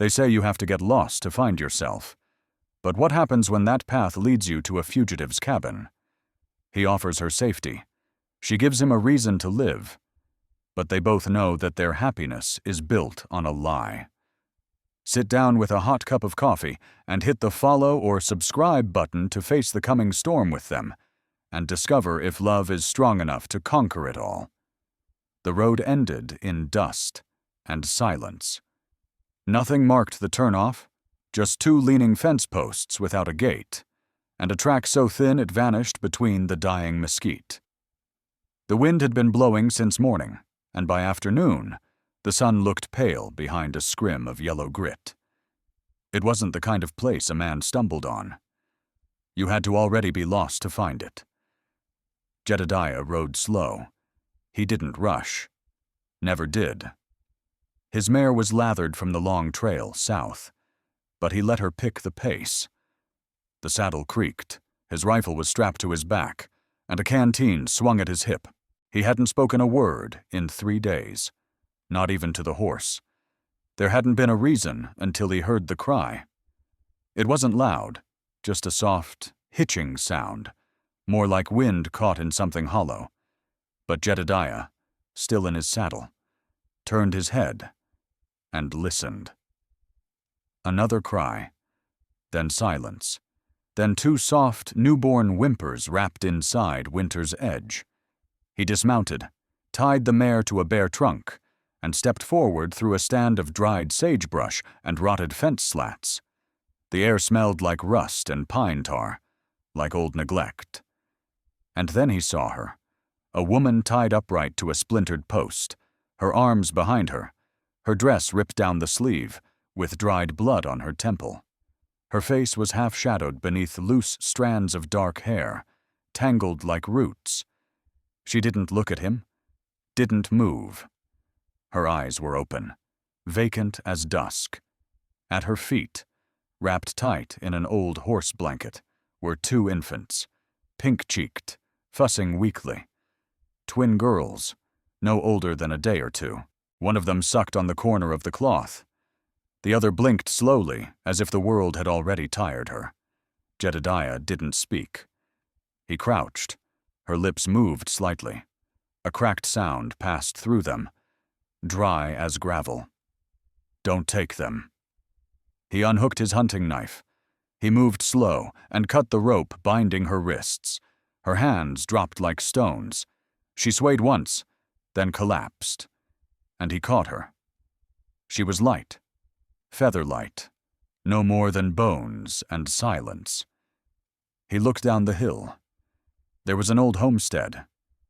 They say you have to get lost to find yourself. But what happens when that path leads you to a fugitive's cabin? He offers her safety. She gives him a reason to live. But they both know that their happiness is built on a lie. Sit down with a hot cup of coffee and hit the follow or subscribe button to face the coming storm with them, and discover if love is strong enough to conquer it all. The road ended in dust and silence. Nothing marked the turnoff, just two leaning fence posts without a gate, and a track so thin it vanished between the dying mesquite. The wind had been blowing since morning, and by afternoon, the sun looked pale behind a scrim of yellow grit. It wasn't the kind of place a man stumbled on. You had to already be lost to find it. Jedediah rode slow. He didn't rush. Never did. His mare was lathered from the long trail south, but he let her pick the pace. The saddle creaked, his rifle was strapped to his back, and a canteen swung at his hip. He hadn't spoken a word in 3 days. Not even to the horse. There hadn't been a reason until he heard the cry. It wasn't loud, just a soft, hitching sound, more like wind caught in something hollow. But Jedediah, still in his saddle, turned his head and listened. Another cry, then silence, then 2 soft, newborn whimpers wrapped inside winter's edge. He dismounted, tied the mare to a bare trunk, and stepped forward through a stand of dried sagebrush and rotted fence slats. The air smelled like rust and pine tar, like old neglect. And then he saw her, a woman tied upright to a splintered post, her arms behind her, her dress ripped down the sleeve, with dried blood on her temple. Her face was half-shadowed beneath loose strands of dark hair, tangled like roots. She didn't look at him, didn't move. Her eyes were open, vacant as dusk. At her feet, wrapped tight in an old horse blanket, were 2 infants, pink-cheeked, fussing weakly. Twin girls, no older than a day or 2. One of them sucked on the corner of the cloth. The other blinked slowly, as if the world had already tired her. Jedediah didn't speak. He crouched. Her lips moved slightly. A cracked sound passed through them, dry as gravel. Don't take them. He unhooked his hunting knife. He moved slow and cut the rope binding her wrists. Her hands dropped like stones. She swayed once, then collapsed. And he caught her. She was light, feather-light, no more than bones and silence. He looked down the hill. There was an old homestead,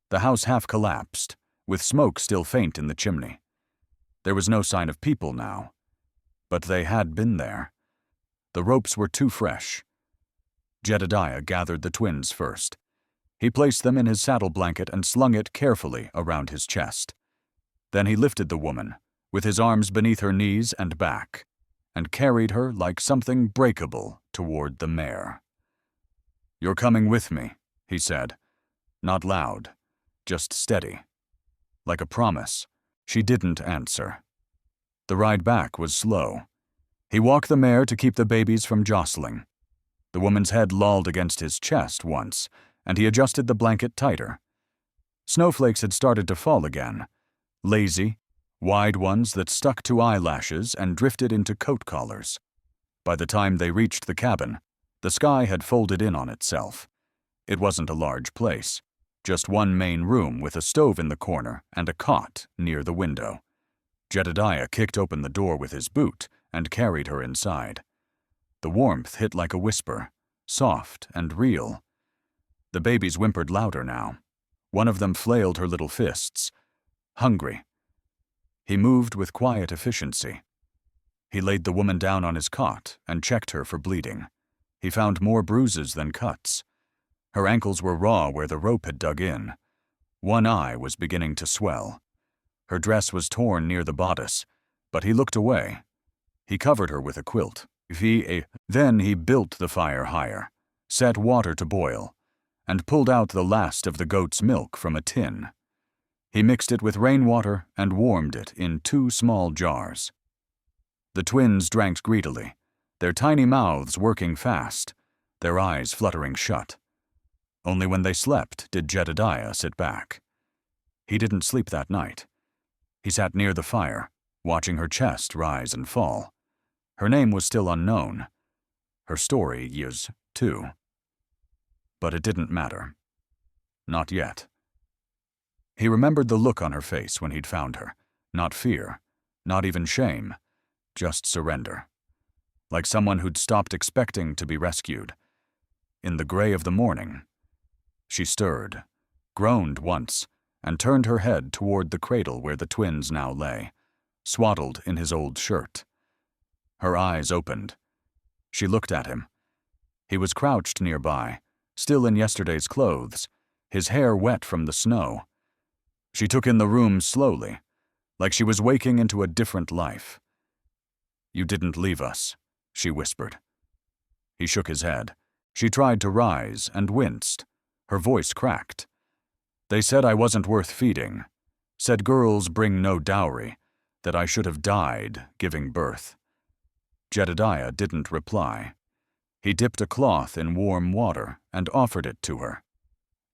the house half collapsed, with smoke still faint in the chimney. There was no sign of people now, but they had been there. The ropes were too fresh. Jedediah gathered the twins first. He placed them in his saddle blanket and slung it carefully around his chest. Then he lifted the woman, with his arms beneath her knees and back, and carried her like something breakable toward the mare. "You're coming with me," he said, not loud, just steady. Like a promise. She didn't answer. The ride back was slow. He walked the mare to keep the babies from jostling. The woman's head lolled against his chest once, and he adjusted the blanket tighter. Snowflakes had started to fall again, lazy, wide ones that stuck to eyelashes and drifted into coat collars. By the time they reached the cabin, the sky had folded in on itself. It wasn't a large place, just one main room with a stove in the corner and a cot near the window. Jedediah kicked open the door with his boot and carried her inside. The warmth hit like a whisper, soft and real. The babies whimpered louder now. One of them flailed her little fists. Hungry. He moved with quiet efficiency. He laid the woman down on his cot and checked her for bleeding. He found more bruises than cuts. Her ankles were raw where the rope had dug in. One eye was beginning to swell. Her dress was torn near the bodice, but he looked away. He covered her with a quilt. Then he built the fire higher, set water to boil, and pulled out the last of the goat's milk from a tin. He mixed it with rainwater and warmed it in 2 small jars. The twins drank greedily, their tiny mouths working fast, their eyes fluttering shut. Only when they slept did Jedediah sit back. He didn't sleep that night. He sat near the fire, watching her chest rise and fall. Her name was still unknown. Her story is, too. But it didn't matter. Not yet. He remembered the look on her face when he'd found her. Not fear, not even shame, just surrender. Like someone who'd stopped expecting to be rescued. In the gray of the morning, she stirred, groaned once, and turned her head toward the cradle where the twins now lay, swaddled in his old shirt. Her eyes opened. She looked at him. He was crouched nearby, still in yesterday's clothes, his hair wet from the snow. She took in the room slowly, like she was waking into a different life. "You didn't leave us," she whispered. He shook his head. She tried to rise and winced. Her voice cracked. "They said I wasn't worth feeding. Said girls bring no dowry, that I should have died giving birth." Jedediah didn't reply. He dipped a cloth in warm water and offered it to her.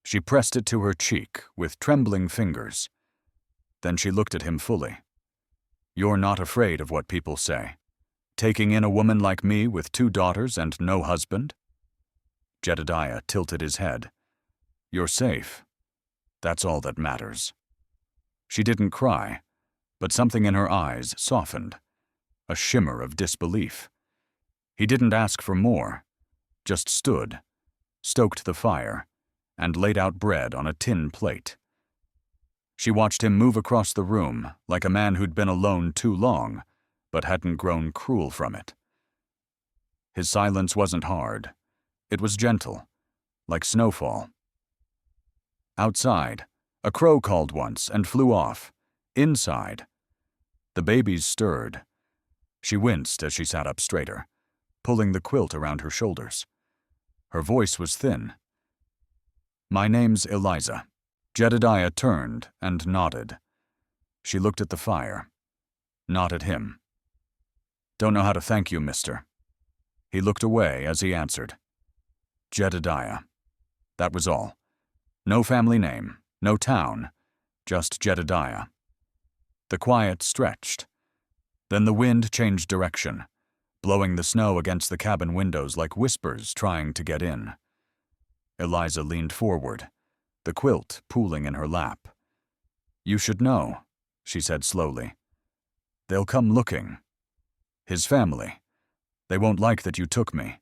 She pressed it to her cheek with trembling fingers. Then she looked at him fully. "You're not afraid of what people say? Taking in a woman like me with 2 daughters and no husband?" Jedediah tilted his head. "You're safe. That's all that matters." She didn't cry, but something in her eyes softened, a shimmer of disbelief. He didn't ask for more, just stood, stoked the fire, and laid out bread on a tin plate. She watched him move across the room like a man who'd been alone too long, but hadn't grown cruel from it. His silence wasn't hard. It was gentle, like snowfall. Outside, a crow called once and flew off. Inside, the babies stirred. She winced as she sat up straighter, pulling the quilt around her shoulders. Her voice was thin. "My name's Eliza." Jedediah turned and nodded. She looked at the fire, not at him. "Don't know how to thank you, mister." He looked away as he answered. "Jedediah." That was all. No family name, no town, just Jedediah. The quiet stretched. Then the wind changed direction, blowing the snow against the cabin windows like whispers trying to get in. Eliza leaned forward, the quilt pooling in her lap. "You should know," she said slowly. "They'll come looking. His family. They won't like that you took me."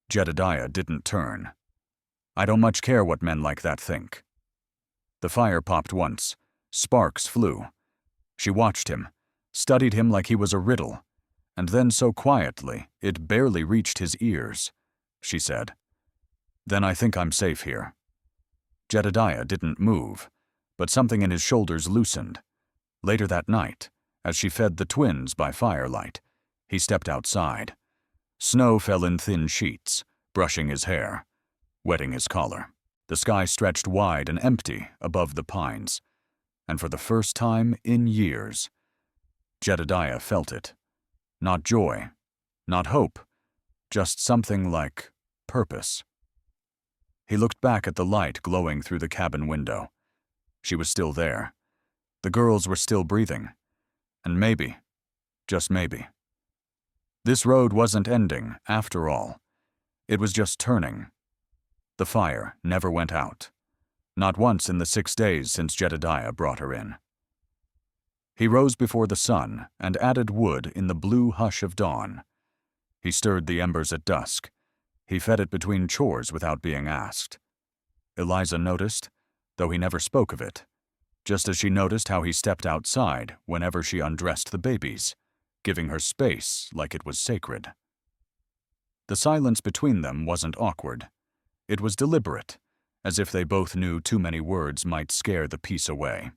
Jedediah didn't turn. "I don't much care what men like that think." The fire popped once. Sparks flew. She watched him, studied him like he was a riddle, and then so quietly it barely reached his ears. She said, "Then I think I'm safe here." Jedediah didn't move, but something in his shoulders loosened. Later that night, as she fed the twins by firelight, he stepped outside. Snow fell in thin sheets, brushing his hair, wetting his collar. The sky stretched wide and empty above the pines, and for the first time in years, Jedediah felt it. Not joy, not hope, just something like purpose. He looked back at the light glowing through the cabin window. She was still there. The girls were still breathing. And maybe, just maybe, this road wasn't ending, after all. It was just turning. The fire never went out. Not once in the 6 days since Jedediah brought her in. He rose before the sun and added wood in the blue hush of dawn. He stirred the embers at dusk. He fed it between chores without being asked. Eliza noticed, though he never spoke of it, just as she noticed how he stepped outside whenever she undressed the babies, giving her space like it was sacred. The silence between them wasn't awkward. It was deliberate, as if they both knew too many words might scare the peace away.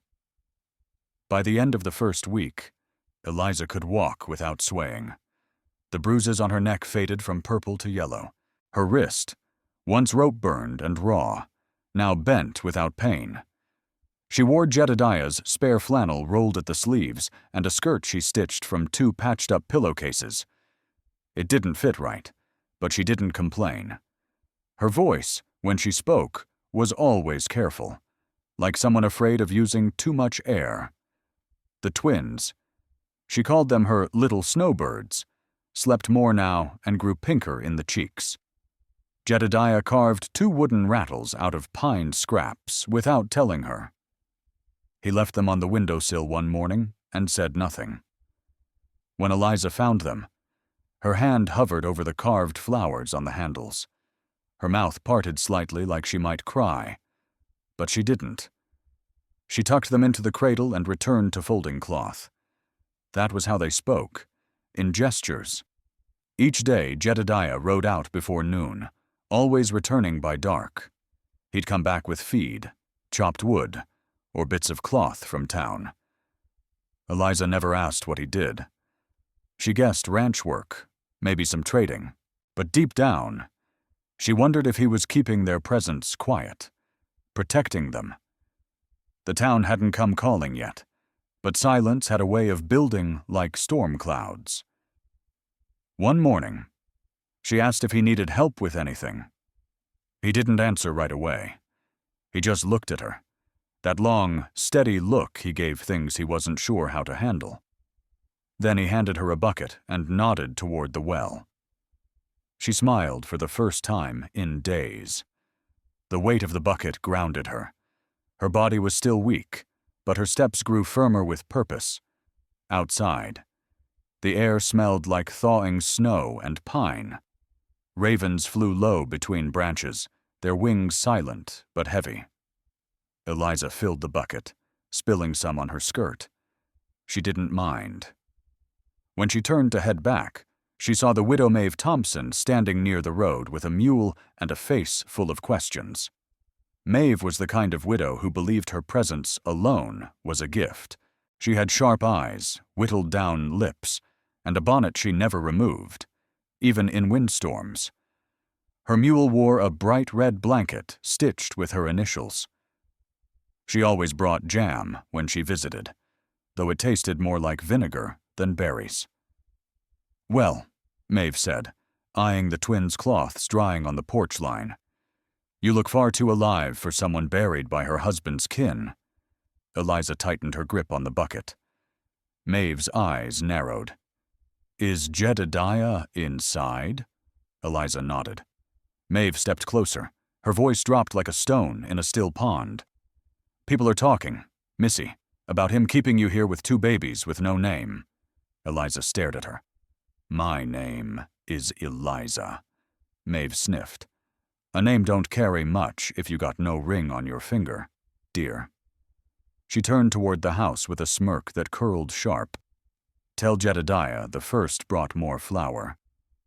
By the end of the first week, Eliza could walk without swaying. The bruises on her neck faded from purple to yellow. Her wrist, once rope-burned and raw, now bent without pain. She wore Jedediah's spare flannel rolled at the sleeves and a skirt she stitched from 2 patched-up pillowcases. It didn't fit right, but she didn't complain. Her voice, when she spoke, was always careful, like someone afraid of using too much air. The twins, she called them her little snowbirds, slept more now and grew pinker in the cheeks. Jedediah carved 2 wooden rattles out of pine scraps without telling her. He left them on the windowsill one morning and said nothing. When Eliza found them, her hand hovered over the carved flowers on the handles. Her mouth parted slightly like she might cry, but she didn't. She tucked them into the cradle and returned to folding cloth. That was how they spoke, in gestures. Each day, Jedediah rode out before noon, always returning by dark. He'd come back with feed, chopped wood, or bits of cloth from town. Eliza never asked what he did. She guessed ranch work, maybe some trading, but deep down, she wondered if he was keeping their presence quiet, protecting them. The town hadn't come calling yet, but silence had a way of building like storm clouds. One morning, she asked if he needed help with anything. He didn't answer right away. He just looked at her. That long, steady look he gave things he wasn't sure how to handle. Then he handed her a bucket and nodded toward the well. She smiled for the first time in days. The weight of the bucket grounded her. Her body was still weak, but her steps grew firmer with purpose. Outside, the air smelled like thawing snow and pine. Ravens flew low between branches, their wings silent but heavy. Eliza filled the bucket, spilling some on her skirt. She didn't mind. When she turned to head back, she saw the widow Maeve Thompson standing near the road with a mule and a face full of questions. Maeve was the kind of widow who believed her presence alone was a gift. She had sharp eyes, whittled down lips, and a bonnet she never removed, even in windstorms. Her mule wore a bright red blanket stitched with her initials. She always brought jam when she visited, though it tasted more like vinegar than berries. "Well," Maeve said, eyeing the twins' cloths drying on the porch line, "you look far too alive for someone buried by her husband's kin." Eliza tightened her grip on the bucket. Maeve's eyes narrowed. "Is Jedediah inside?" Eliza nodded. Maeve stepped closer. Her voice dropped like a stone in a still pond. "People are talking, Missy, about him keeping you here with 2 babies with no name." Eliza stared at her. "My name is Eliza," Maeve sniffed. "A name don't carry much if you got no ring on your finger, dear." She turned toward the house with a smirk that curled sharp. Tell Jedediah the first brought more flour.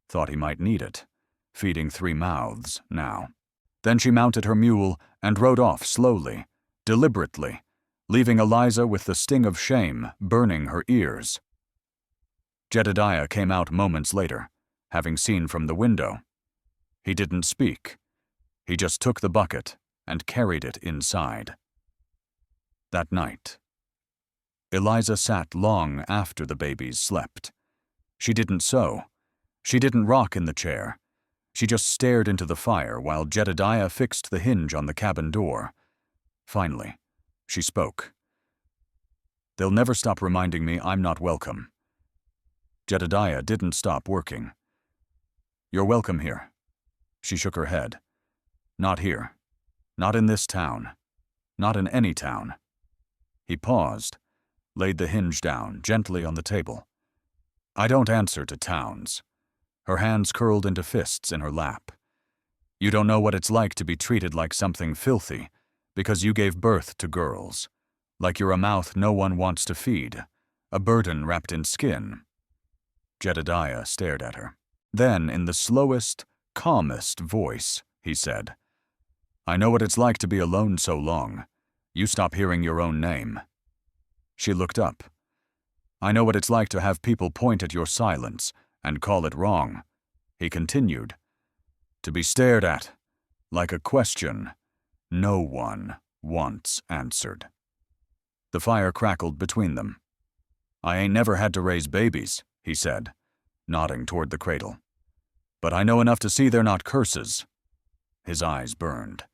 Thought he might need it, feeding 3 mouths now. Then she mounted her mule and rode off slowly, deliberately, leaving Eliza with the sting of shame burning her ears. Jedediah came out moments later, having seen from the window. He didn't speak. He just took the bucket and carried it inside. That night, Eliza sat long after the babies slept. She didn't sew. She didn't rock in the chair. She just stared into the fire while Jedediah fixed the hinge on the cabin door. Finally, she spoke. "They'll never stop reminding me I'm not welcome." Jedediah didn't stop working. "You're welcome here." She shook her head. "Not here. Not in this town. Not in any town." He paused, laid the hinge down gently on the table. "I don't answer to towns." Her hands curled into fists in her lap. "You don't know what it's like to be treated like something filthy, because you gave birth to girls. Like you're a mouth no one wants to feed, a burden wrapped in skin." Jedediah stared at her. Then, in the slowest, calmest voice, he said, "I know what it's like to be alone so long. You stop hearing your own name." She looked up. "I know what it's like to have people point at your silence and call it wrong," he continued. "To be stared at, like a question no one wants answered." The fire crackled between them. "I ain't never had to raise babies," he said, nodding toward the cradle. "But I know enough to see they're not curses." His eyes burned.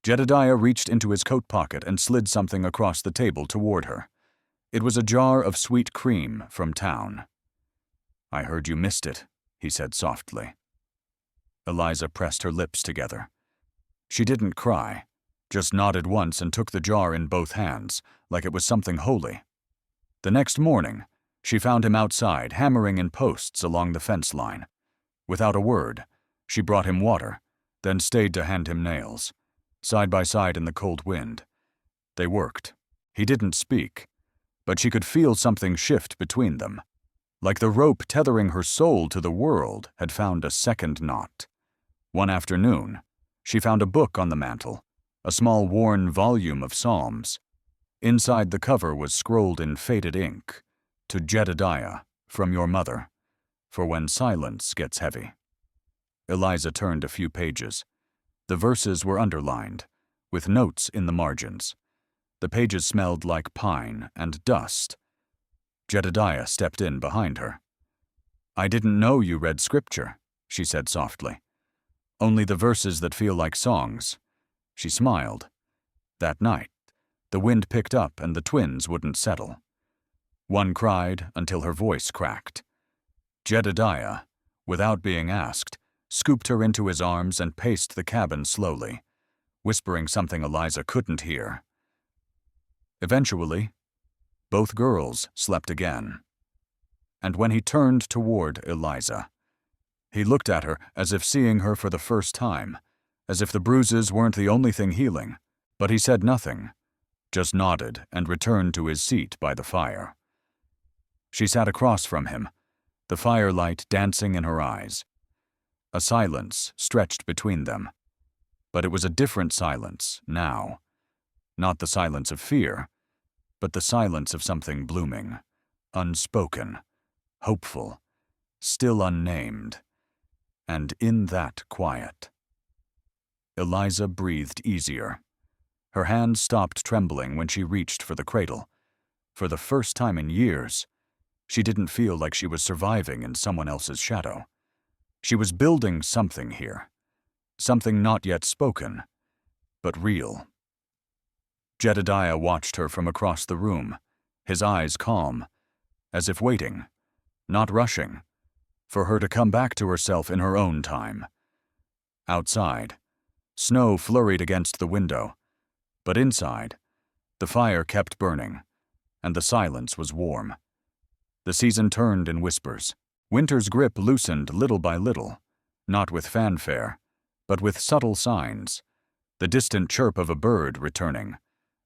Jedediah reached into his coat pocket and slid something across the table toward her. It was a jar of sweet cream from town. "I heard you missed it," he said softly. Eliza pressed her lips together. She didn't cry, just nodded once and took the jar in both hands, like it was something holy. The next morning, she found him outside, hammering in posts along the fence line. Without a word, she brought him water, then stayed to hand him nails, side by side in the cold wind. They worked. He didn't speak, but she could feel something shift between them, like the rope tethering her soul to the world had found a second knot. One afternoon, she found a book on the mantel, a small worn volume of Psalms. Inside the cover was scrolled in faded ink, "To Jedediah, from your mother, for when silence gets heavy." Eliza turned a few pages. The verses were underlined, with notes in the margins. The pages smelled like pine and dust. Jedediah stepped in behind her. "I didn't know you read scripture," she said softly. "Only the verses that feel like songs." She smiled. That night, the wind picked up and the twins wouldn't settle. One cried until her voice cracked. Jedediah, without being asked, scooped her into his arms and paced the cabin slowly, whispering something Eliza couldn't hear. Eventually, both girls slept again. And when he turned toward Eliza, he looked at her as if seeing her for the first time, as if the bruises weren't the only thing healing, but he said nothing, just nodded and returned to his seat by the fire. She sat across from him, the firelight dancing in her eyes. A silence stretched between them, but it was a different silence now. Not the silence of fear, but the silence of something blooming, unspoken, hopeful, still unnamed. And in that quiet, Eliza breathed easier. Her hand stopped trembling when she reached for the cradle. For the first time in years, she didn't feel like she was surviving in someone else's shadow. She was building something here, something not yet spoken, but real. Jedediah watched her from across the room, his eyes calm, as if waiting, not rushing, for her to come back to herself in her own time. Outside, snow flurried against the window, but inside, the fire kept burning, and the silence was warm. The season turned in whispers. Winter's grip loosened little by little, not with fanfare, but with subtle signs. The distant chirp of a bird returning,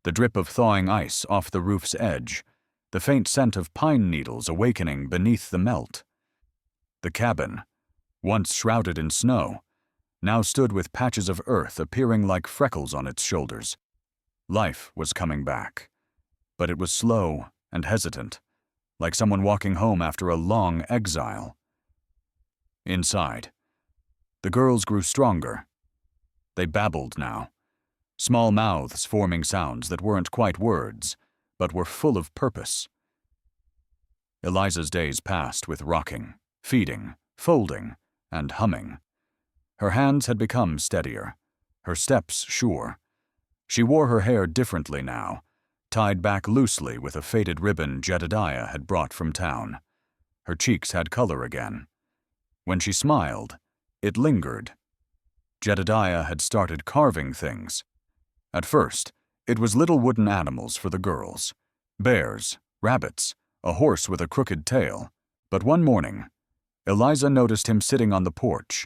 the drip of thawing ice off the roof's edge, the faint scent of pine needles awakening beneath the melt. The cabin, once shrouded in snow, now stood with patches of earth appearing like freckles on its shoulders. Life was coming back, but it was slow and hesitant, like someone walking home after a long exile. Inside, the girls grew stronger. They babbled now, small mouths forming sounds that weren't quite words, but were full of purpose. Eliza's days passed with rocking, feeding, folding, and humming. Her hands had become steadier, her steps sure. She wore her hair differently now, tied back loosely with a faded ribbon Jedediah had brought from town. Her cheeks had color again. When she smiled, it lingered. Jedediah had started carving things. At first, it was little wooden animals for the girls. Bears, rabbits, a horse with a crooked tail. But one morning, Eliza noticed him sitting on the porch,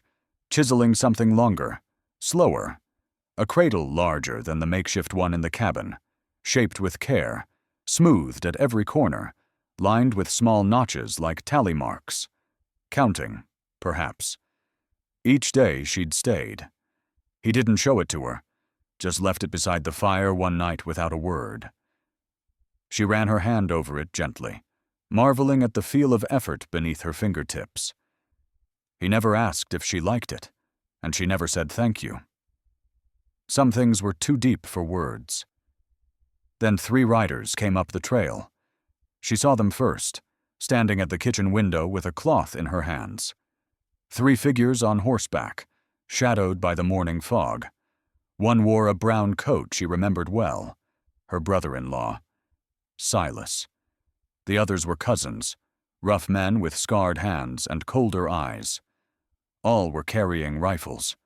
chiseling something longer, slower, a cradle larger than the makeshift one in the cabin, shaped with care, smoothed at every corner, lined with small notches like tally marks. Counting, perhaps. Each day she'd stayed. He didn't show it to her, just left it beside the fire one night without a word. She ran her hand over it gently, marveling at the feel of effort beneath her fingertips. He never asked if she liked it, and she never said thank you. Some things were too deep for words. Then 3 riders came up the trail. She saw them first, standing at the kitchen window with a cloth in her hands. 3 figures on horseback, shadowed by the morning fog. One wore a brown coat she remembered well, her brother-in-law, Silas. The others were cousins, rough men with scarred hands and colder eyes. All were carrying rifles.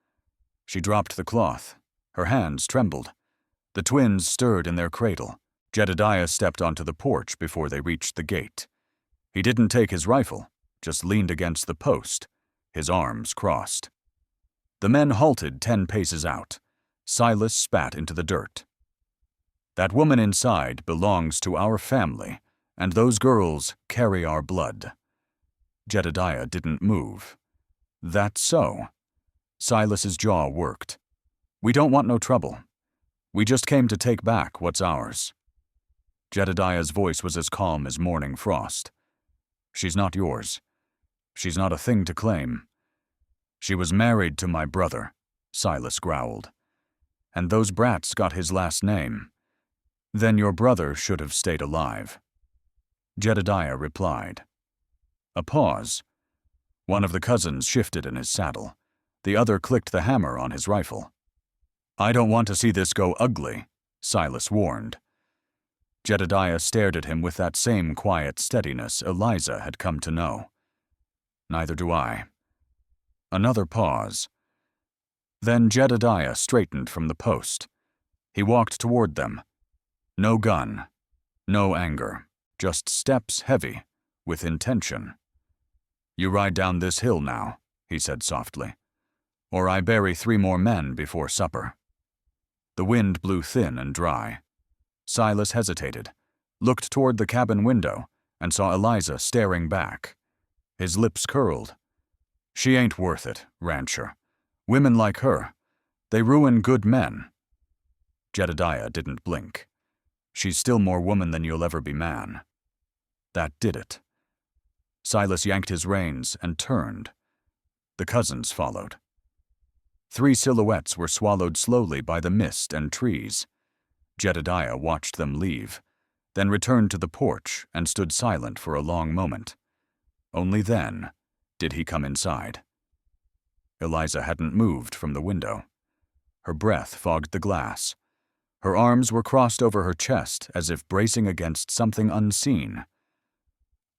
She dropped the cloth. Her hands trembled. The twins stirred in their cradle. Jedediah stepped onto the porch before they reached the gate. He didn't take his rifle, just leaned against the post, his arms crossed. The men halted 10 paces out. Silas spat into the dirt. "That woman inside belongs to our family, and those girls carry our blood." Jedediah didn't move. "That's so." Silas's jaw worked. "We don't want no trouble. We just came to take back what's ours." Jedediah's voice was as calm as morning frost. "She's not yours. She's not a thing to claim. She was married to my brother," Silas growled. "And those brats got his last name. Then your brother should have stayed alive." Jedediah replied. A pause. One of the cousins shifted in his saddle. The other clicked the hammer on his rifle. "I don't want to see this go ugly," Silas warned. Jedediah stared at him with that same quiet steadiness Eliza had come to know. "Neither do I." Another pause. Then Jedediah straightened from the post. He walked toward them. No gun, no anger, just steps heavy, with intention. "You ride down this hill now," he said softly, "or I bury 3 more men before supper." The wind blew thin and dry. Silas hesitated, looked toward the cabin window, and saw Eliza staring back. His lips curled. "She ain't worth it, rancher. Women like her, they ruin good men." Jedediah didn't blink. "She's still more woman than you'll ever be man." That did it. Silas yanked his reins and turned. The cousins followed. 3 silhouettes were swallowed slowly by the mist and trees. Jedediah watched them leave, then returned to the porch and stood silent for a long moment. Only then did he come inside. Eliza hadn't moved from the window. Her breath fogged the glass. Her arms were crossed over her chest as if bracing against something unseen.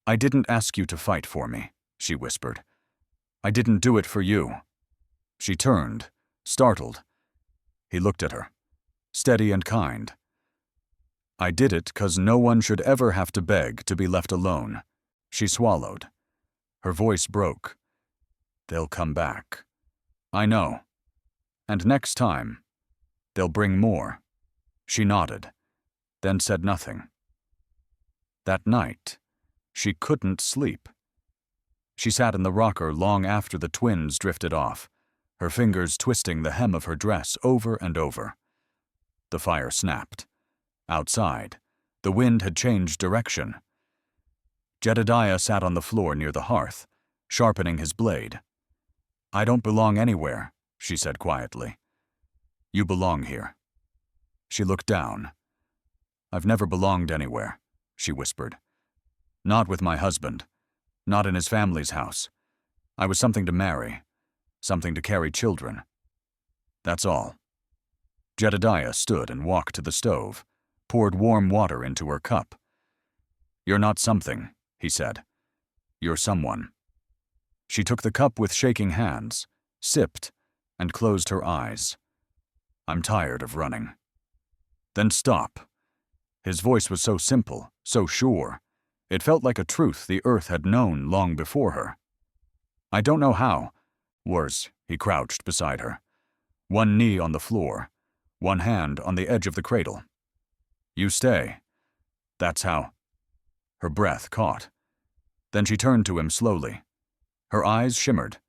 "I didn't ask you to fight for me," she whispered. "I didn't do it for you." She turned, startled. He looked at her, steady and kind. "I did it 'cause no one should ever have to beg to be left alone." She swallowed. Her voice broke. "They'll come back. I know. And next time, they'll bring more." She nodded, then said nothing. That night, she couldn't sleep. She sat in the rocker long after the twins drifted off, her fingers twisting the hem of her dress over and over. The fire snapped. Outside, the wind had changed direction. Jedediah sat on the floor near the hearth, sharpening his blade. "I don't belong anywhere," she said quietly. "You belong here." She looked down. "I've never belonged anywhere," she whispered. "Not with my husband. Not in his family's house. I was something to marry. Something to carry children. That's all." Jedediah stood and walked to the stove, poured warm water into her cup. "You're not something," he said. "You're someone." She took the cup with shaking hands, sipped, and closed her eyes. "I'm tired of running." "Then stop." His voice was so simple, so sure. It felt like a truth the earth had known long before her. "I don't know how." Worse, he crouched beside her, one knee on the floor, one hand on the edge of the cradle. "You stay. That's how." Her breath caught. Then she turned to him slowly. Her eyes shimmered,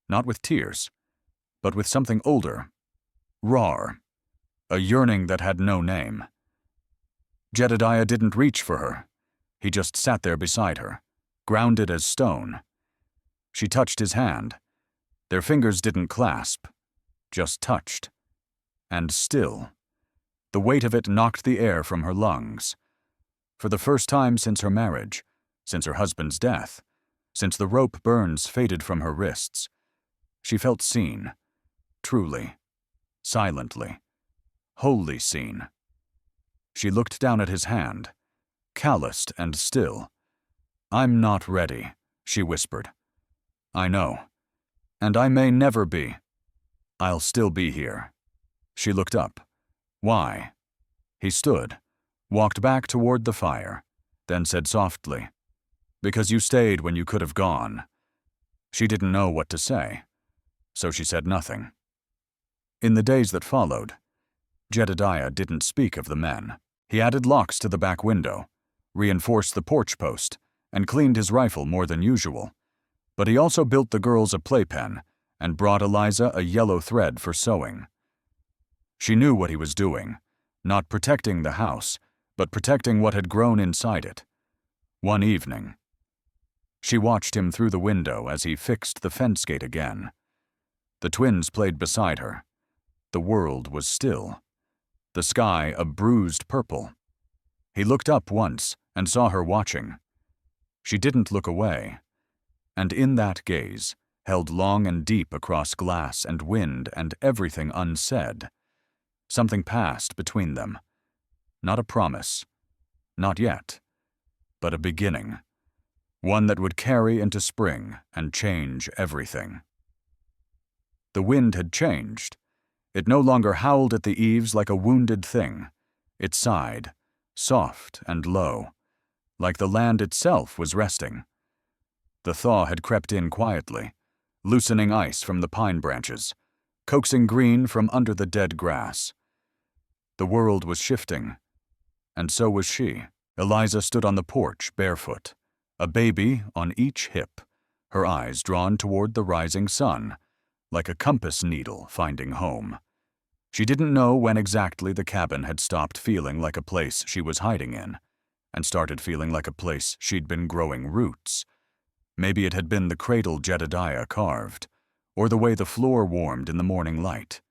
not with tears, but with something older, rawer, a yearning that had no name. Jedediah didn't reach for her. He just sat there beside her, grounded as stone. She touched his hand. Their fingers didn't clasp, just touched. And still. The weight of it knocked the air from her lungs. For the first time since her marriage, since her husband's death, since the rope burns faded from her wrists, she felt seen, truly, silently, wholly seen. She looked down at his hand, calloused and still. "I'm not ready," she whispered. "I know. And I may never be. I'll still be here." She looked up. "Why?" He stood, walked back toward the fire, then said softly, "Because you stayed when you could have gone." She didn't know what to say, so she said nothing. In the days that followed, Jedediah didn't speak of the men. He added locks to the back window, reinforced the porch post, and cleaned his rifle more than usual. But he also built the girls a playpen and brought Eliza a yellow thread for sewing. She knew what he was doing, not protecting the house, but protecting what had grown inside it. One evening, she watched him through the window as he fixed the fence gate again. The twins played beside her. The world was still, the sky a bruised purple. He looked up once and saw her watching. She didn't look away, and in that gaze, held long and deep across glass and wind and everything unsaid, something passed between them. Not a promise, not yet, but a beginning, one that would carry into spring and change everything. The wind had changed. It no longer howled at the eaves like a wounded thing. It sighed, soft and low, like the land itself was resting. The thaw had crept in quietly, loosening ice from the pine branches, coaxing green from under the dead grass. The world was shifting, and so was she. Eliza stood on the porch barefoot, a baby on each hip, her eyes drawn toward the rising sun, like a compass needle finding home. She didn't know when exactly the cabin had stopped feeling like a place she was hiding in, and started feeling like a place she'd been growing roots. Maybe it had been the cradle Jedediah carved, or the way the floor warmed in the morning light.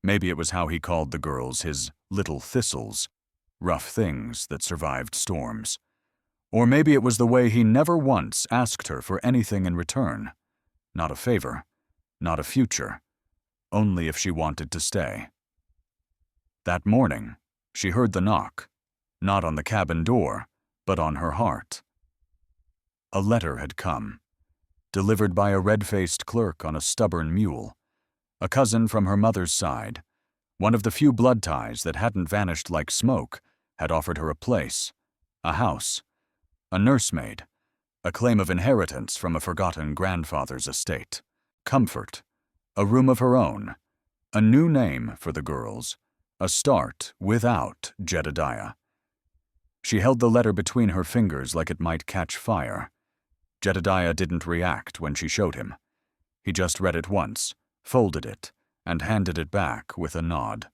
Maybe it was how he called the girls his little thistles, rough things that survived storms. Or maybe it was the way he never once asked her for anything in return. Not a favor, not a future, only if she wanted to stay. That morning, she heard the knock, not on the cabin door, but on her heart. A letter had come, delivered by a red-faced clerk on a stubborn mule, a cousin from her mother's side. One of the few blood ties that hadn't vanished like smoke had offered her a place, a house, a nursemaid, a claim of inheritance from a forgotten grandfather's estate, comfort, a room of her own, a new name for the girls, a start without Jedediah. She held the letter between her fingers like it might catch fire. Jedediah didn't react when she showed him. He just read it once, folded it, and handed it back with a nod.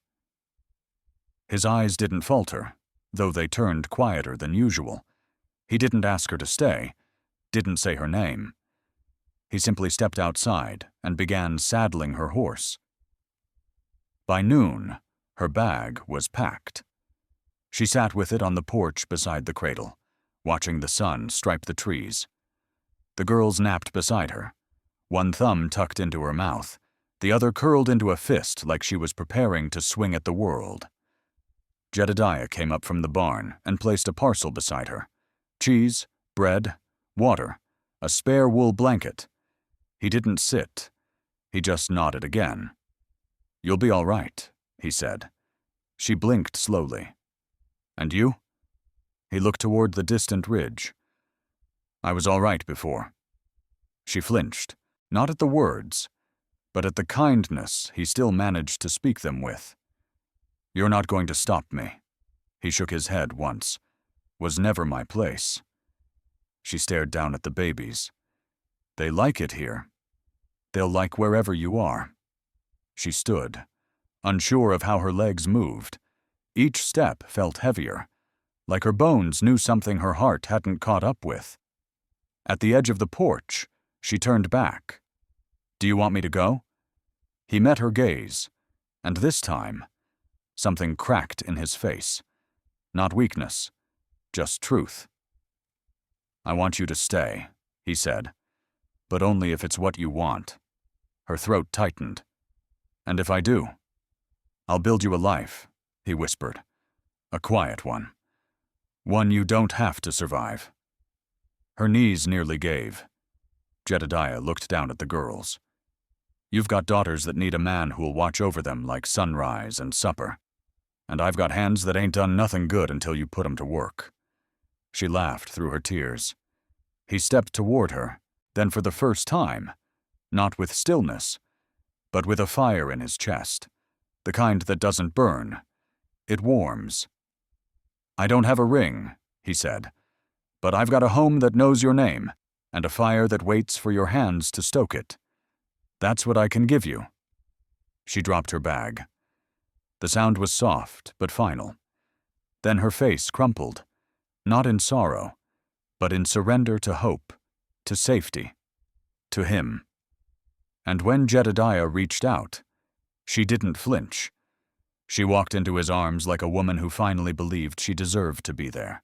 His eyes didn't falter, though they turned quieter than usual. He didn't ask her to stay, didn't say her name. He simply stepped outside and began saddling her horse. By noon, her bag was packed. She sat with it on the porch beside the cradle, watching the sun stripe the trees. The girls napped beside her, one thumb tucked into her mouth, the other curled into a fist like she was preparing to swing at the world. Jedediah came up from the barn and placed a parcel beside her. Cheese, bread, water, a spare wool blanket. He didn't sit. He just nodded again. "You'll be all right," he said. She blinked slowly. "And you?" He looked toward the distant ridge. "I was all right before." She flinched, not at the words, but at the kindness he still managed to speak them with. "You're not going to stop me." He shook his head once. "Was never my place." She stared down at the babies. "They like it here. They'll like wherever you are." She stood, unsure of how her legs moved. Each step felt heavier, like her bones knew something her heart hadn't caught up with. At the edge of the porch, she turned back. "Do you want me to go?" He met her gaze, and this time, Something cracked in his face. Not weakness, just truth. "I want you to stay," he said, "but only if it's what you want." Her throat tightened. "And if I do?" "I'll build you a life," he whispered. "A quiet one. One you don't have to survive." Her knees nearly gave. Jedediah looked down at the girls. "You've got daughters that need a man who'll watch over them like sunrise and supper. And I've got hands that ain't done nothing good until you put 'em to work." She laughed through her tears. He stepped toward her, then for the first time, not with stillness, but with a fire in his chest, the kind that doesn't burn. It warms. "I don't have a ring," he said, "but I've got a home that knows your name, and a fire that waits for your hands to stoke it. That's what I can give you." She dropped her bag. The sound was soft but final. Then her face crumpled, not in sorrow, but in surrender to hope, to safety, to him. And when Jedediah reached out, she didn't flinch. She walked into his arms like a woman who finally believed she deserved to be there.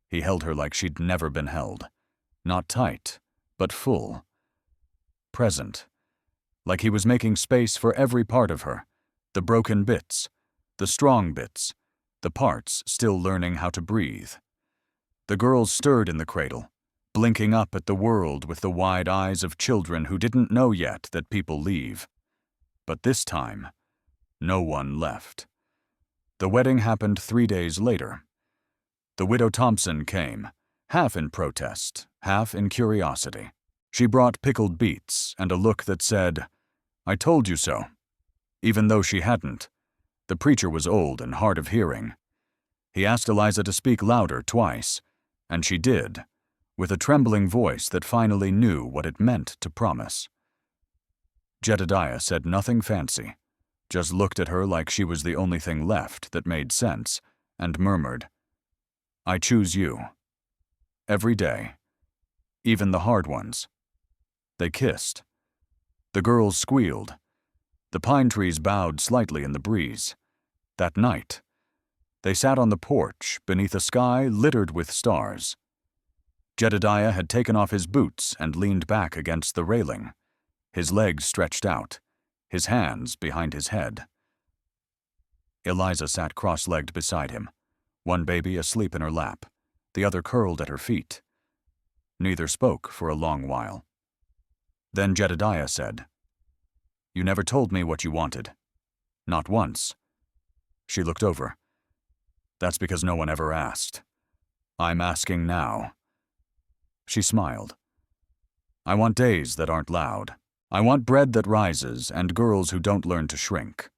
He held her like she'd never been held. Not tight, but full. Present. Like he was making space for every part of her. The broken bits, the strong bits, the parts still learning how to breathe. The girls stirred in the cradle, blinking up at the world with the wide eyes of children who didn't know yet that people leave. But this time, no one left. The wedding happened 3 days later. The widow Thompson came, half in protest, half in curiosity. She brought pickled beets and a look that said, "I told you so." Even though she hadn't, the preacher was old and hard of hearing. He asked Eliza to speak louder twice, and she did, with a trembling voice that finally knew what it meant to promise. Jedediah said nothing fancy, just looked at her like she was the only thing left that made sense, and murmured, "I choose you. Every day. Even the hard ones." They kissed. The girls squealed. The pine trees bowed slightly in the breeze. That night, they sat on the porch beneath a sky littered with stars. Jedediah had taken off his boots and leaned back against the railing, his legs stretched out, his hands behind his head. Eliza sat cross-legged beside him, one baby asleep in her lap, the other curled at her feet. Neither spoke for a long while. Then Jedediah said, "You never told me what you wanted. Not once." She looked over. "That's because no one ever asked. I'm asking now." She smiled. "I want days that aren't loud. I want bread that rises and girls who don't learn to shrink.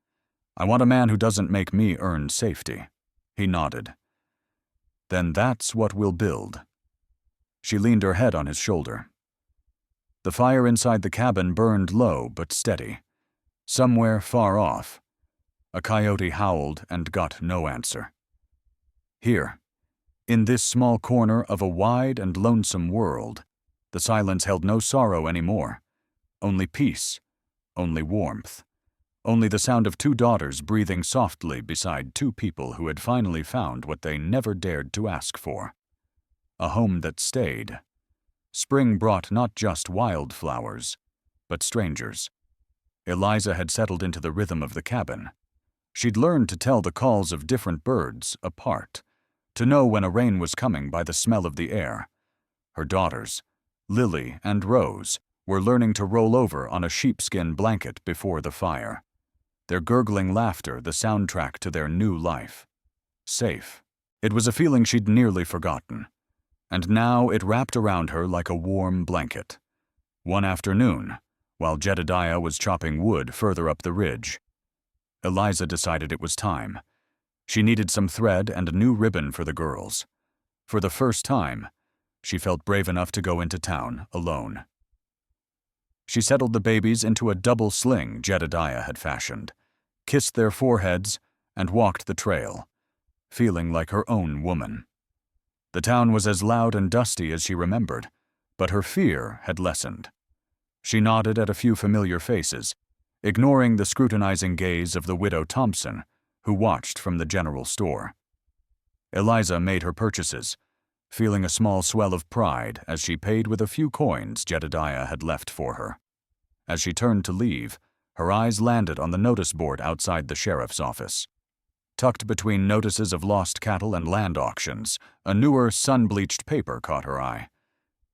I want a man who doesn't make me earn safety." He nodded. "Then that's what we'll build." She leaned her head on his shoulder. The fire inside the cabin burned low but steady. Somewhere far off, a coyote howled and got no answer. Here, in this small corner of a wide and lonesome world, the silence held no sorrow anymore. Only peace, only warmth, only the sound of 2 daughters breathing softly beside 2 people who had finally found what they never dared to ask for. A home that stayed. Spring brought not just wildflowers, but strangers. Eliza had settled into the rhythm of the cabin. She'd learned to tell the calls of different birds apart, to know when a rain was coming by the smell of the air. Her daughters, Lily and Rose, were learning to roll over on a sheepskin blanket before the fire. Their gurgling laughter the soundtrack to their new life. Safe. It was a feeling she'd nearly forgotten. And now it wrapped around her like a warm blanket. One afternoon, while Jedediah was chopping wood further up the ridge, Eliza decided it was time. She needed some thread and a new ribbon for the girls. For the first time, she felt brave enough to go into town alone. She settled the babies into a double sling Jedediah had fashioned, kissed their foreheads, and walked the trail, feeling like her own woman. The town was as loud and dusty as she remembered, but her fear had lessened. She nodded at a few familiar faces, ignoring the scrutinizing gaze of the widow Thompson, who watched from the general store. Eliza made her purchases, feeling a small swell of pride as she paid with a few coins Jedediah had left for her. As she turned to leave, her eyes landed on the notice board outside the sheriff's office. Tucked between notices of lost cattle and land auctions, a newer, sun-bleached paper caught her eye.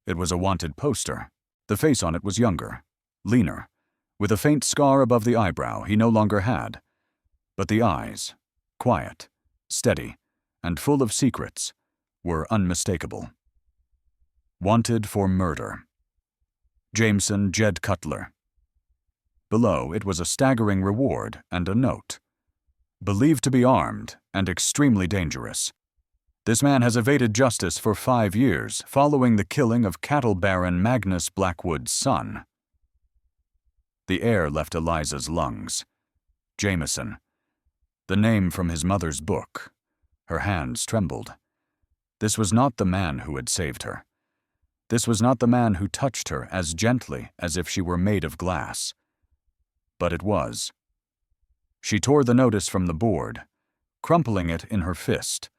It was a wanted poster. The face on it was younger, leaner, with a faint scar above the eyebrow he no longer had. But the eyes, quiet, steady, and full of secrets, were unmistakable. Wanted for murder. Jameson Jed Cutler. Below, it was a staggering reward and a note. Believed to be armed and extremely dangerous. This man has evaded justice for 5 years following the killing of cattle baron Magnus Blackwood's son. The air left Eliza's lungs. Jameson. The name from his mother's book. Her hands trembled. This was not the man who had saved her. This was not the man who touched her as gently as if she were made of glass. But it was. She tore the notice from the board, crumpling it in her fist,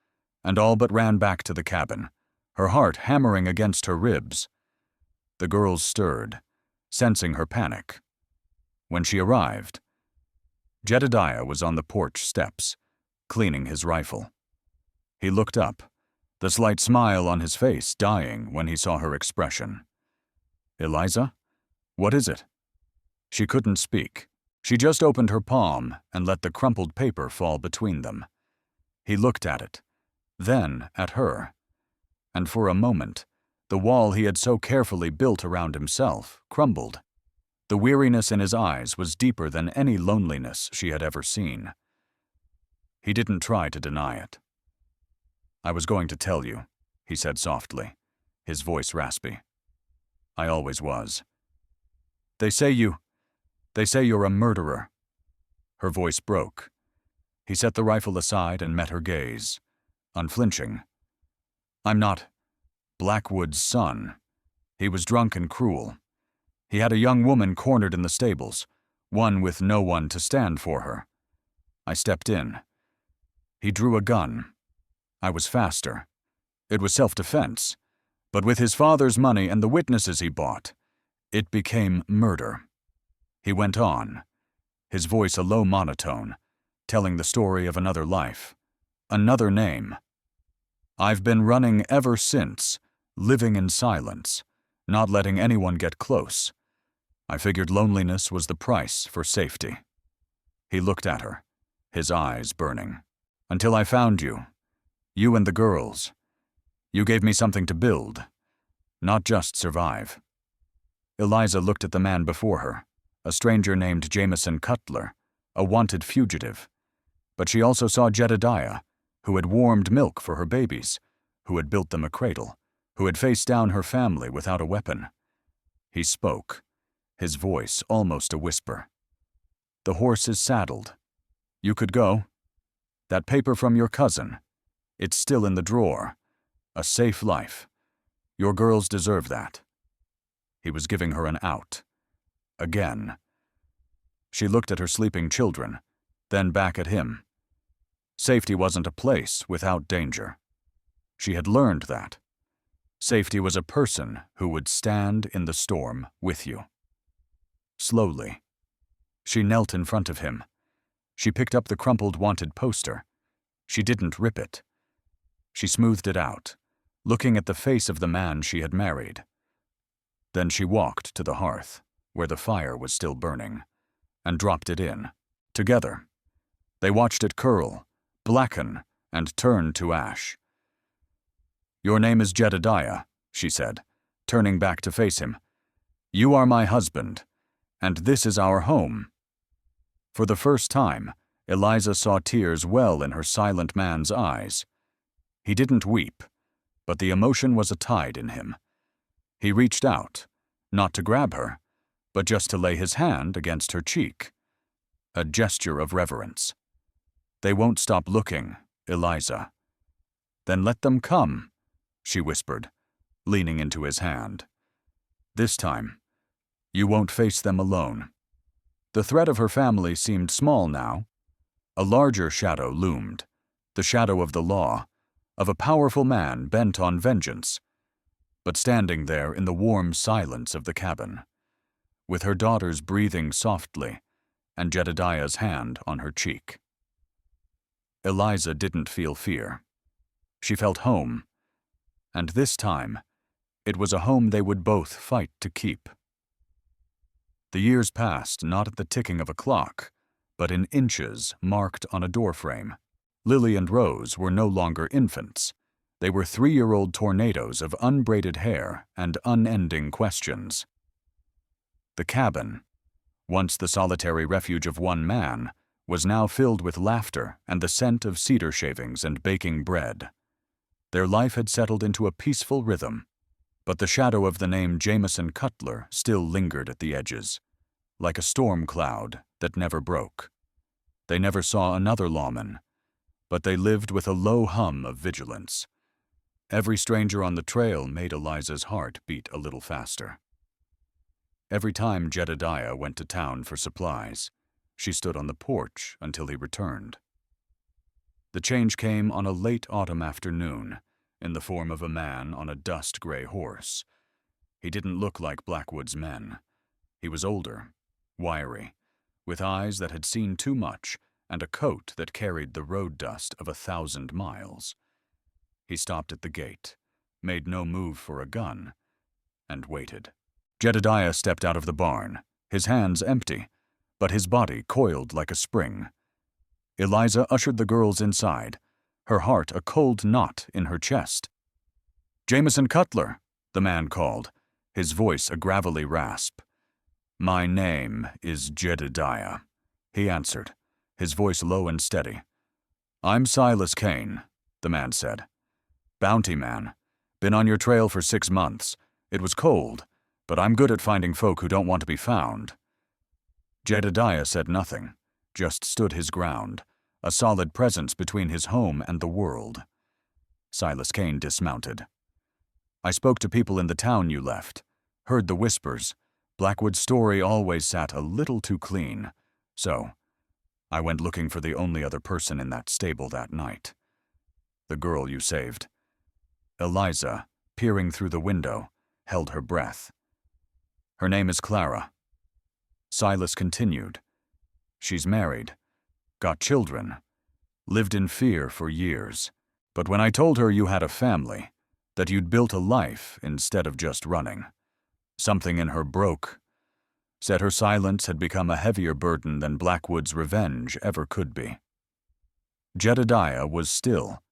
and all but ran back to the cabin, her heart hammering against her ribs. The girls stirred, sensing her panic. When she arrived, Jedediah was on the porch steps, cleaning his rifle. He looked up, the slight smile on his face dying when he saw her expression. "Eliza? What is it?" She couldn't speak. She just opened her palm and let the crumpled paper fall between them. He looked at it, then at her, and for a moment, the wall he had so carefully built around himself crumbled. The weariness in his eyes was deeper than any loneliness she had ever seen. He didn't try to deny it. "I was going to tell you," he said softly, his voice raspy. "I always was. They say you're a murderer." Her voice broke. He set the rifle aside and met her gaze, unflinching. "I'm not Blackwood's son. He was drunk and cruel. He had a young woman cornered in the stables, one with no one to stand for her. I stepped in. He drew a gun. I was faster. It was self-defense. But with his father's money and the witnesses he bought, it became murder." He went on, his voice a low monotone, telling the story of another life, another name. "I've been running ever since, living in silence, not letting anyone get close. I figured loneliness was the price for safety." He looked at her, his eyes burning. "Until I found you. You and the girls. You gave me something to build, not just survive." Eliza looked at the man before her, a stranger named Jameson Cutler, a wanted fugitive. But she also saw Jedediah, who had warmed milk for her babies, who had built them a cradle, who had faced down her family without a weapon. He spoke, his voice almost a whisper. "The horse is saddled. You could go. That paper from your cousin. It's still in the drawer. A safe life. Your girls deserve that." He was giving her an out. Again. She looked at her sleeping children, then back at him. Safety wasn't a place without danger. She had learned that. Safety was a person who would stand in the storm with you. Slowly, she knelt in front of him. She picked up the crumpled wanted poster. She didn't rip it. She smoothed it out, looking at the face of the man she had married. Then she walked to the hearth, where the fire was still burning, and dropped it in. Together, they watched it curl, blacken, and turn to ash. "Your name is Jedediah," she said, turning back to face him. "You are my husband, and this is our home." For the first time, Eliza saw tears well in her silent man's eyes. He didn't weep, but the emotion was a tide in him. He reached out, not to grab her, but just to lay his hand against her cheek. A gesture of reverence. "They won't stop looking, Eliza." "Then let them come," she whispered, leaning into his hand. "This time, you won't face them alone." The threat of her family seemed small now. A larger shadow loomed, the shadow of the law, of a powerful man bent on vengeance, but standing there in the warm silence of the cabin, with her daughters breathing softly and Jedediah's hand on her cheek. Eliza didn't feel fear. She felt home, and this time, it was a home they would both fight to keep. The years passed not at the ticking of a clock, but in inches marked on a doorframe. Lily and Rose were no longer infants. They were 3-year-old tornadoes of unbraided hair and unending questions. The cabin, once the solitary refuge of one man, was now filled with laughter and the scent of cedar shavings and baking bread. Their life had settled into a peaceful rhythm, but the shadow of the name Jameson Cutler still lingered at the edges, like a storm cloud that never broke. They never saw another lawman, but they lived with a low hum of vigilance. Every stranger on the trail made Eliza's heart beat a little faster. Every time Jedediah went to town for supplies, she stood on the porch until he returned. The change came on a late autumn afternoon, in the form of a man on a dust-gray horse. He didn't look like Blackwood's men. He was older, wiry, with eyes that had seen too much and a coat that carried the road dust of 1,000 miles. He stopped at the gate, made no move for a gun, and waited. Jedediah stepped out of the barn, his hands empty, but his body coiled like a spring. Eliza ushered the girls inside, her heart a cold knot in her chest. "Jameson Cutler," the man called, his voice a gravelly rasp. "My name is Jedediah," he answered, his voice low and steady. "I'm Silas Kane," the man said. "Bounty man. Been on your trail for 6 months. It was cold, but I'm good at finding folk who don't want to be found." Jedediah said nothing, just stood his ground, a solid presence between his home and the world. Silas Kane dismounted. "I spoke to people in the town you left, heard the whispers. Blackwood's story always sat a little too clean, so I went looking for the only other person in that stable that night. The girl you saved." Eliza, peering through the window, held her breath. "Her name is Clara." Silas continued. "She's married, got children, lived in fear for years. But when I told her you had a family, that you'd built a life instead of just running, something in her broke. Said her silence had become a heavier burden than Blackwood's revenge ever could be." Jedediah was still,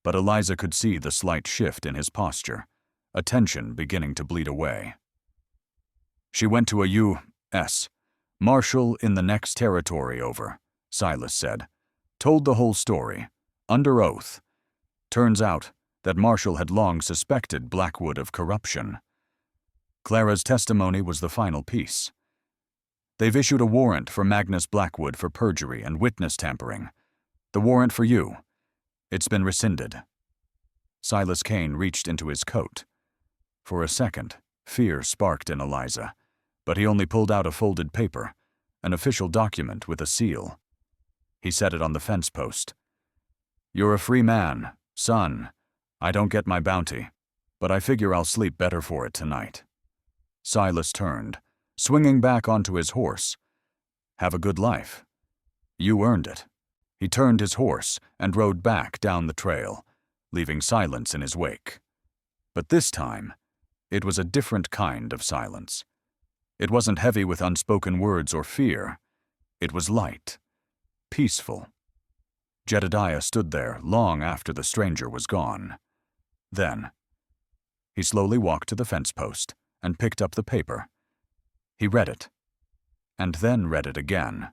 but Eliza could see the slight shift in his posture, a tension beginning to bleed away. "She went to a U.S. Marshal in the next territory over," Silas said. "Told the whole story, under oath. Turns out that Marshal had long suspected Blackwood of corruption. Clara's testimony was the final piece. They've issued a warrant for Magnus Blackwood for perjury and witness tampering. The warrant for you. It's been rescinded." Silas Kane reached into his coat. For a second, fear sparked in Eliza, but he only pulled out a folded paper, an official document with a seal. He set it on the fence post. "You're a free man, son. I don't get my bounty, but I figure I'll sleep better for it tonight." Silas turned, swinging back onto his horse. "Have a good life. You earned it." He turned his horse and rode back down the trail, leaving silence in his wake. But this time, it was a different kind of silence. It wasn't heavy with unspoken words or fear. It was light, peaceful. Jedediah stood there long after the stranger was gone. Then, he slowly walked to the fence post and picked up the paper. He read it, and then read it again.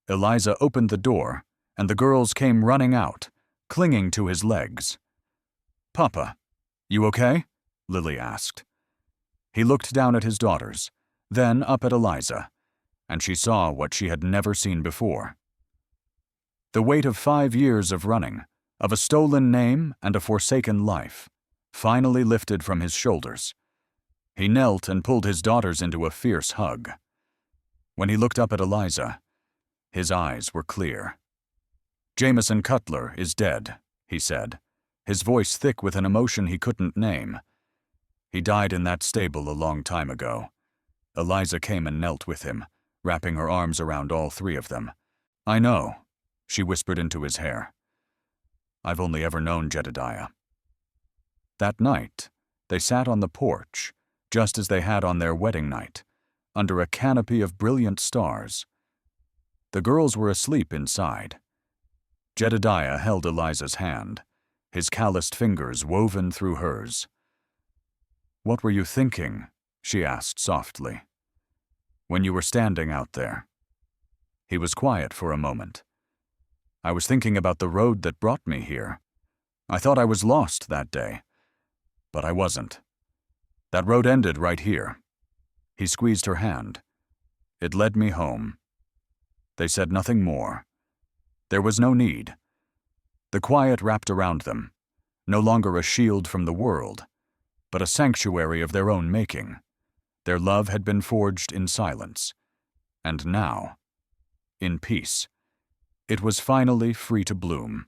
Eliza opened the door, and the girls came running out, clinging to his legs. "Papa, you okay?" Lily asked. He looked down at his daughters, then up at Eliza, and she saw what she had never seen before. The weight of 5 years of running, of a stolen name and a forsaken life, finally lifted from his shoulders. He knelt and pulled his daughters into a fierce hug. When he looked up at Eliza, His eyes were clear. "Jameson Cutler is dead," he said, his voice thick with an emotion he couldn't name. "He died in that stable a long time ago." Eliza came and knelt with him, wrapping her arms around all three of them. "I know," she whispered into his hair. "I've only ever known Jedediah." That night, they sat on the porch, just as they had on their wedding night, under a canopy of brilliant stars. The girls were asleep inside. Jedediah held Eliza's hand, his calloused fingers woven through hers. "What were you thinking?" she asked softly. "When you were standing out there?" He was quiet for a moment. "I was thinking about the road that brought me here. I thought I was lost that day, but I wasn't. That road ended right here." He squeezed her hand. "It led me home." They said nothing more. There was no need. The quiet wrapped around them, no longer a shield from the world, but a sanctuary of their own making. Their love had been forged in silence, and now, in peace, it was finally free to bloom.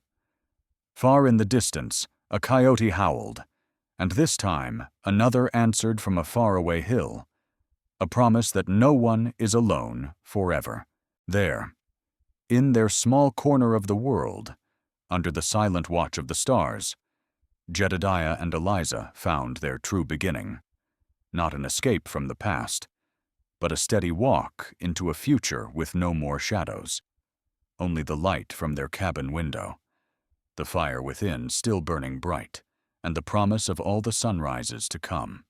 Far in the distance, a coyote howled, and this time another answered from a faraway hill, a promise that no one is alone forever. There, in their small corner of the world, under the silent watch of the stars, Jedediah and Eliza found their true beginning. Not an escape from the past, but a steady walk into a future with no more shadows. Only the light from their cabin window, the fire within still burning bright, and the promise of all the sunrises to come.